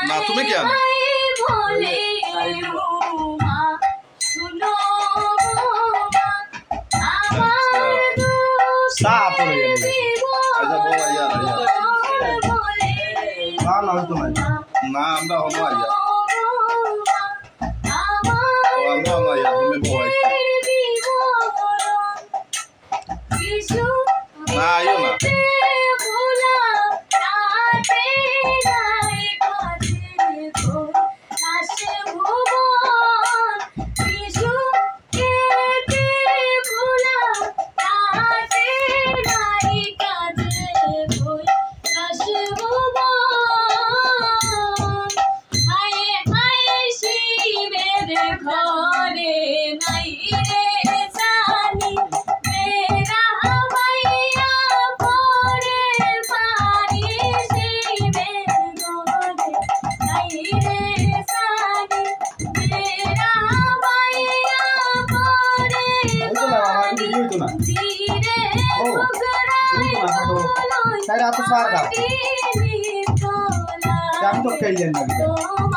না তুমি কি আনো साफ हो गया আচ্ছা বউ আইয়া ना ना तो नहीं না আমরা হবো আইয়া আমরা আইয়া তুমি বউ আইয়া না আইও না saya ratu sarga. Jam tu kalian lagi.